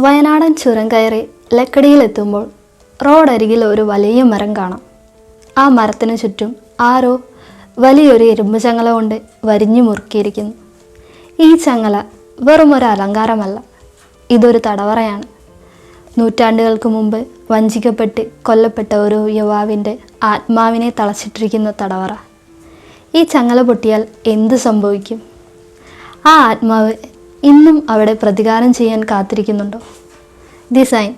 വയനാടൻ ചുരം കയറി ലക്കടിയിലെത്തുമ്പോൾ റോഡരികിൽ ഒരു വലിയ മരം കാണാം. ആ മരത്തിന് ചുറ്റും ആരോ വലിയൊരു ഇരുമ്പ് ചങ്ങല കൊണ്ട് വരിഞ്ഞു മുറുക്കിയിരിക്കുന്നു. ഈ ചങ്ങല വെറുമൊരു അലങ്കാരമല്ല, ഇതൊരു തടവറയാണ്. നൂറ്റാണ്ടുകൾക്ക് മുമ്പ് വഞ്ചിക്കപ്പെട്ട് കൊല്ലപ്പെട്ട ഒരു യുവാവിൻ്റെ ആത്മാവിനെ തളച്ചിട്ടിരിക്കുന്ന തടവറ. ഈ ചങ്ങല പൊട്ടിയാൽ എന്ത് സംഭവിക്കും? ആ ആത്മാവ് ഇന്നും അവിടെ പ്രതികാരം ചെയ്യാൻ കാത്തിരിക്കുന്നുണ്ടോ? ഡിസൈൻ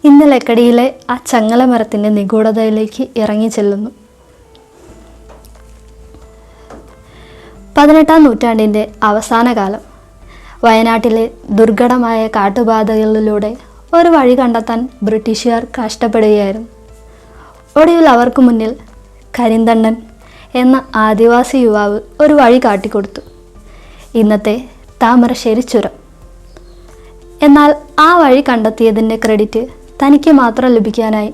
ഇന്ന് ലക്കടിയിലെ ആ ചങ്ങല മരത്തിൻ്റെ നിഗൂഢതയിലേക്ക് ഇറങ്ങി ചെല്ലുന്നു. 18-ാം നൂറ്റാണ്ടിൻ്റെ അവസാന കാലം. വയനാട്ടിലെ ദുർഘടമായ കാട്ടുപാതകളിലൂടെ ഒരു വഴി കണ്ടെത്താൻ ബ്രിട്ടീഷുകാർ കഷ്ടപ്പെടുകയായിരുന്നു. ഒടുവിൽ അവർക്ക് മുന്നിൽ കരിന്തണ്ടൻ എന്ന ആദിവാസി യുവാവ് ഒരു വഴി കാട്ടിക്കൊടുത്തു, ഇന്നത്തെ താമരശ്ശേരി ചുരം. എന്നാൽ ആ വഴി കണ്ടെത്തിയതിൻ്റെ ക്രെഡിറ്റ് തനിക്ക് മാത്രം ലഭിക്കാനായി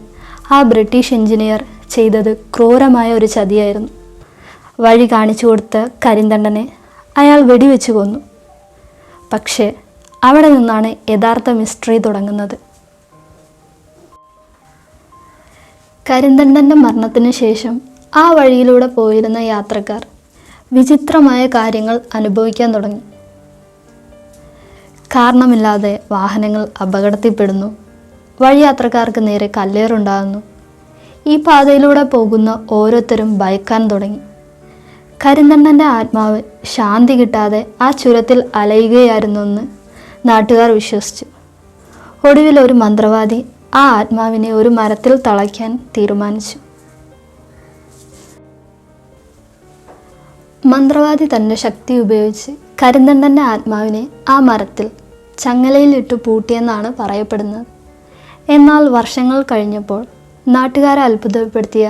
ആ ബ്രിട്ടീഷ് എഞ്ചിനീയർ ചെയ്തത് ക്രൂരമായ ഒരു ചതിയായിരുന്നു. വഴി കാണിച്ചു കൊടുത്ത കരിന്തണ്ടനെ അയാൾ വെടിവെച്ച് കൊന്നു. പക്ഷേ അവിടെ നിന്നാണ് യഥാർത്ഥ മിസ്റ്ററി തുടങ്ങുന്നത്. കരിന്തണ്ടൻ്റെ മരണത്തിന് ശേഷം ആ വഴിയിലൂടെ പോയിരുന്ന യാത്രക്കാർ വിചിത്രമായ കാര്യങ്ങൾ അനുഭവിക്കാൻ തുടങ്ങി. കാരണമില്ലാതെ വാഹനങ്ങൾ അപകടത്തിൽപ്പെടുന്നു, വഴിയാത്രക്കാർക്ക് നേരെ കല്ലേറുണ്ടാകുന്നു. ഈ പാതയിലൂടെ പോകുന്ന ഓരോരുത്തരും ഭയക്കാൻ തുടങ്ങി. കരിന്തണ്ടൻ്റെ ആത്മാവ് ശാന്തി കിട്ടാതെ ആ ചുരത്തിൽ അലയുകയായിരുന്നെന്ന് നാട്ടുകാർ വിശ്വസിച്ചു. ഒടുവിൽ ഒരു മന്ത്രവാദി ആ ആത്മാവിനെ ഒരു മരത്തിൽ തളയ്ക്കാൻ തീരുമാനിച്ചു. മന്ത്രവാദി തൻ്റെ ശക്തി ഉപയോഗിച്ച് കരിന്തണ്ടൻ്റെ ആത്മാവിനെ ആ മരത്തിൽ ചങ്ങലയിലിട്ട് പൂട്ടിയെന്നാണ് പറയപ്പെടുന്നത്. എന്നാൽ വർഷങ്ങൾ കഴിഞ്ഞപ്പോൾ നാട്ടുകാരെ അത്ഭുതപ്പെടുത്തിയ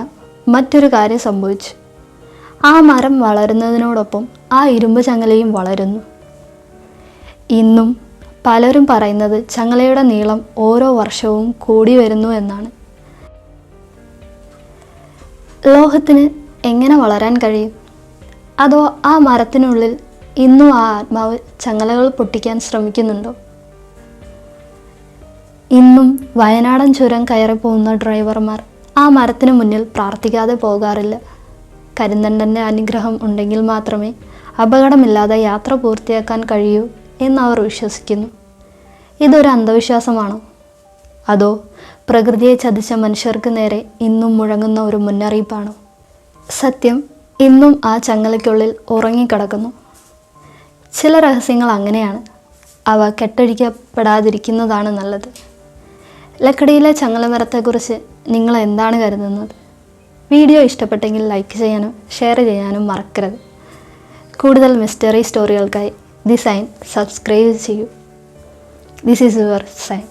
മറ്റൊരു കാര്യം സംഭവിച്ചു. ആ മരം വളരുന്നതിനോടൊപ്പം ആ ഇരുമ്പ് ചങ്ങലയും വളരുന്നു. ഇന്നും പലരും പറയുന്നത് ചങ്ങലയുടെ നീളം ഓരോ വർഷവും കൂടി വരുന്നു എന്നാണ്. ലോഹത്തിന് എങ്ങനെ വളരാൻ കഴിയും? അതോ ആ മരത്തിനുള്ളിൽ ഇന്നും ആ ആത്മാവ് ചങ്ങലകൾ പൊട്ടിക്കാൻ ശ്രമിക്കുന്നുണ്ടോ? ഇന്നും വയനാടൻ ചുരം കയറി പോകുന്ന ഡ്രൈവർമാർ ആ മരത്തിന് മുന്നിൽ പ്രാർത്ഥിക്കാതെ പോകാറില്ല. കരിന്തണ്ടൻ്റെ അനുഗ്രഹം ഉണ്ടെങ്കിൽ മാത്രമേ അപകടമില്ലാതെ യാത്ര പൂർത്തിയാക്കാൻ കഴിയൂ എന്നവർ വിശ്വസിക്കുന്നു. ഇതൊരു അന്ധവിശ്വാസമാണോ? അതോ പ്രകൃതിയെ ചതിച്ച മനുഷ്യർക്ക് നേരെ ഇന്നും മുഴങ്ങുന്ന ഒരു മുന്നറിയിപ്പാണോ? സത്യം ഇന്നും ആ ചങ്ങലയ്ക്കുള്ളിൽ ഉറങ്ങിക്കിടക്കുന്നു. ചില രഹസ്യങ്ങൾ അങ്ങനെയാണ്, അവ കെട്ടഴിക്കപ്പെടാതിരിക്കുന്നതാണ് നല്ലത്. ലക്കടിയിലെ ചങ്ങലമരത്തെക്കുറിച്ച് നിങ്ങൾ എന്താണ് കരുതുന്നത്? വീഡിയോ ഇഷ്ടപ്പെട്ടെങ്കിൽ ലൈക്ക് ചെയ്യാനും ഷെയർ ചെയ്യാനും മറക്കരുത്. കൂടുതൽ മിസ്റ്ററി സ്റ്റോറികൾക്കായി ഡിസൈൻ സബ്സ്ക്രൈബ് ചെയ്യൂ. This is your sign.